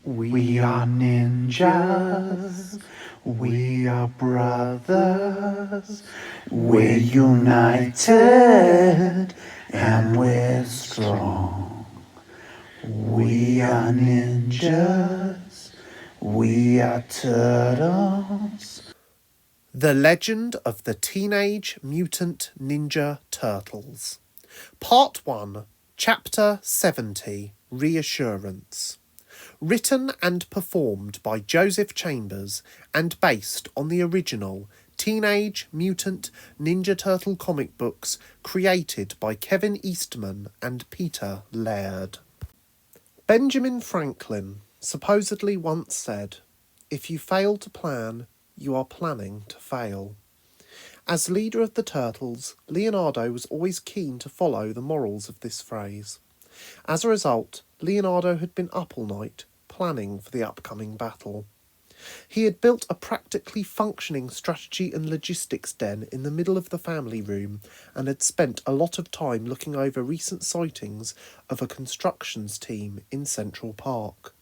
We are ninjas, we are brothers, we're united and we're strong. We are ninjas, we are turtles. The Legend of the Teenage Mutant Ninja Turtles. Part 1, Chapter 70, Reassurance. Written and performed by Joseph Chambers and based on the original Teenage Mutant Ninja Turtle comic books created by Kevin Eastman and Peter Laird. Benjamin Franklin supposedly once said, "If you fail to plan, you are planning to fail." As leader of the Turtles, Leonardo was always keen to follow the morals of this phrase. As a result, Leonardo had been up all night, planning for the upcoming battle. He had built a practically functioning strategy and logistics den in the middle of the family room and had spent a lot of time looking over recent sightings of a constructions team in Central Park.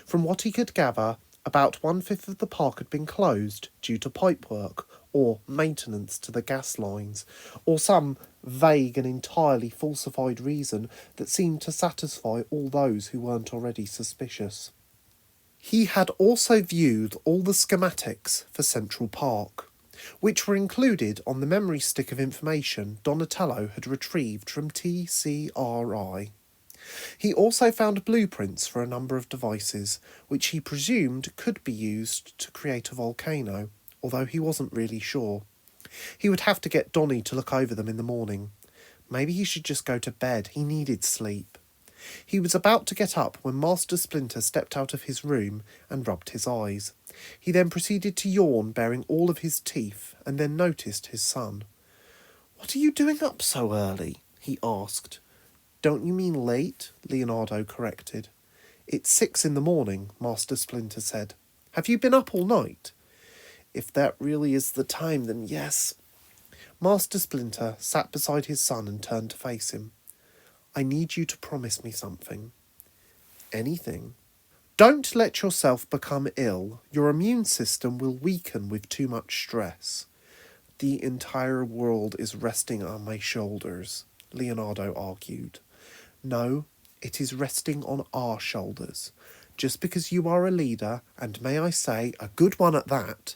From what he could gather, about 1/5 of the park had been closed due to pipework or maintenance to the gas lines, or some vague and entirely falsified reason that seemed to satisfy all those who weren't already suspicious. He had also viewed all the schematics for Central Park, which were included on the memory stick of information Donatello had retrieved from TCRI. He also found blueprints for a number of devices, which he presumed could be used to create a volcano, although he wasn't really sure. He would have to get Donnie to look over them in the morning. Maybe he should just go to bed. He needed sleep. He was about to get up when Master Splinter stepped out of his room and rubbed his eyes. He then proceeded to yawn, baring all of his teeth, and then noticed his son. "What are you doing up so early?" he asked. "Don't you mean late?" Leonardo corrected. "It's 6 in the morning," Master Splinter said. "Have you been up all night?" "If that really is the time, then yes." Master Splinter sat beside his son and turned to face him. "I need you to promise me something." "Anything?" "Don't let yourself become ill. Your immune system will weaken with too much stress." "The entire world is resting on my shoulders," Leonardo argued. "No, it is resting on our shoulders. Just because you are a leader, and may I say, a good one at that,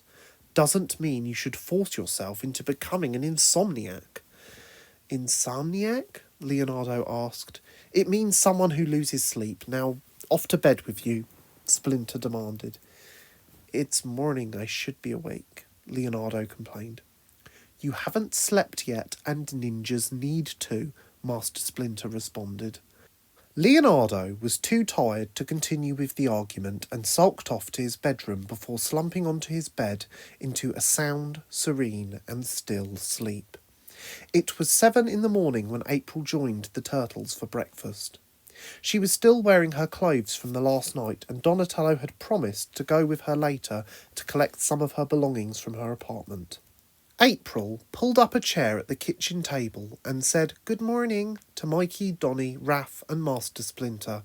doesn't mean you should force yourself into becoming an insomniac." "Insomniac?" Leonardo asked. "It means someone who loses sleep. Now, off to bed with you," Splinter demanded. "It's morning, I should be awake," Leonardo complained. "You haven't slept yet, and ninjas need to," Master Splinter responded. Leonardo was too tired to continue with the argument and sulked off to his bedroom before slumping onto his bed into a sound, serene, and still sleep. It was 7 in the morning when April joined the Turtles for breakfast. She was still wearing her clothes from the last night, and Donatello had promised to go with her later to collect some of her belongings from her apartment. April pulled up a chair at the kitchen table and said "Good morning" to Mikey, Donnie, Raph, and Master Splinter.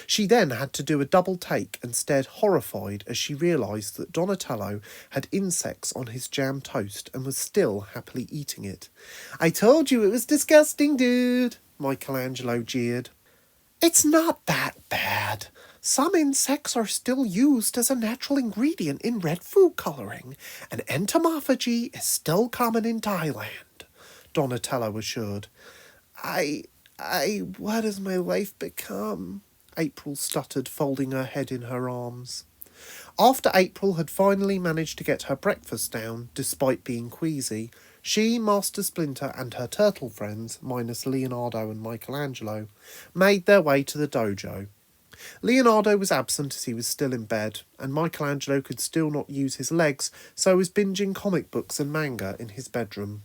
She then had to do a double take and stared horrified as she realised that Donatello had insects on his jam toast and was still happily eating it. "I told you it was disgusting, dude," Michelangelo jeered. "It's not that bad. Some insects are still used as a natural ingredient in red food colouring, and entomophagy is still common in Thailand," Donatello assured. What has my life become?" April stuttered, folding her head in her arms. After April had finally managed to get her breakfast down, despite being queasy, she, Master Splinter, and her turtle friends, minus Leonardo and Michelangelo, made their way to the dojo. Leonardo was absent as he was still in bed, and Michelangelo could still not use his legs, so was binging comic books and manga in his bedroom.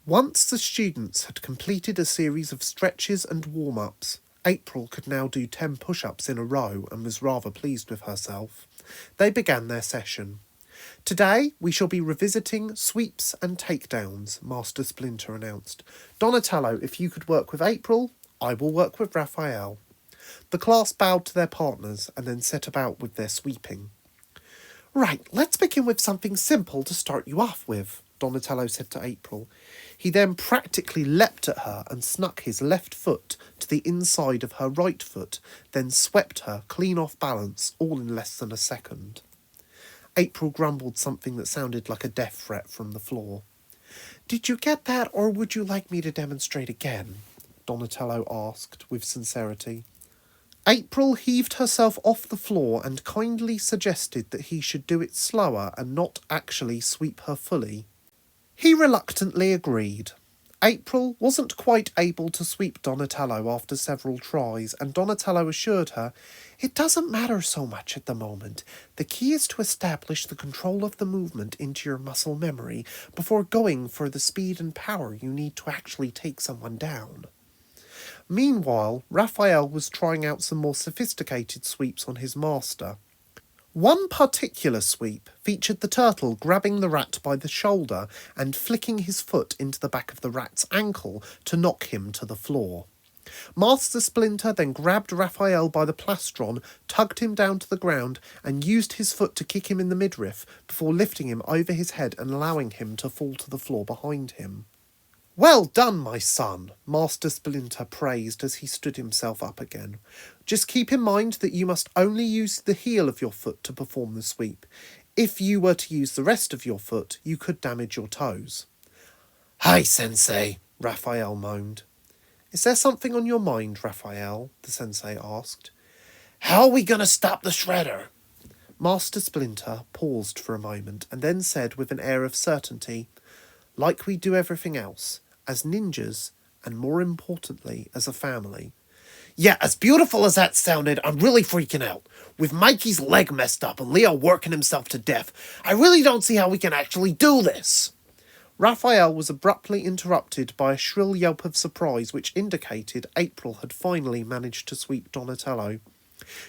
Once the students had completed a series of stretches and warm-ups, April could now do 10 push-ups in a row and was rather pleased with herself. They began their session. "Today we shall be revisiting sweeps and takedowns," Master Splinter announced. "Donatello, if you could work with April, I will work with Raphael." The class bowed to their partners and then set about with their sweeping. Right, let's begin with something simple to start you off with, Donatello said to April. He then practically leapt at her and snuck his left foot to the inside of her right foot, then swept her clean off balance, all in less than a second. April grumbled something that sounded like a death threat from the floor. Did you get that, or would you like me to demonstrate again? Donatello asked with sincerity. April heaved herself off the floor and kindly suggested that he should do it slower and not actually sweep her fully. He reluctantly agreed. April wasn't quite able to sweep Donatello after several tries, and Donatello assured her, "It doesn't matter so much at the moment. The key is to establish the control of the movement into your muscle memory before going for the speed and power you need to actually take someone down." Meanwhile, Raphael was trying out some more sophisticated sweeps on his master. One particular sweep featured the turtle grabbing the rat by the shoulder and flicking his foot into the back of the rat's ankle to knock him to the floor. Master Splinter then grabbed Raphael by the plastron, tugged him down to the ground, and used his foot to kick him in the midriff before lifting him over his head and allowing him to fall to the floor behind him. "Well done, my son," Master Splinter praised as he stood himself up again. "Just keep in mind that you must only use the heel of your foot to perform the sweep. If you were to use the rest of your foot, you could damage your toes." "Hi, Sensei," Raphael moaned. "Is there something on your mind, Raphael?" the sensei asked. "How are we going to stop the shredder?" Master Splinter paused for a moment and then said with an air of certainty, "Like we do everything else, as ninjas, and more importantly, as a family." "Yeah, as beautiful as that sounded, I'm really freaking out. With Mikey's leg messed up and Leo working himself to death, I really don't see how we can actually do this." Raphael was abruptly interrupted by a shrill yelp of surprise which indicated April had finally managed to sweep Donatello.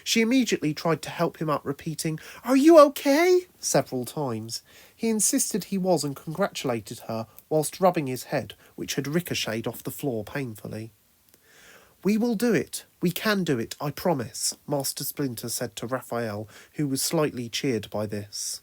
She immediately tried to help him up, repeating, "Are you okay?" several times. He insisted he was and congratulated her whilst rubbing his head, which had ricocheted off the floor painfully. "We will do it. We can do it, I promise," Master Splinter said to Raphael, who was slightly cheered by this.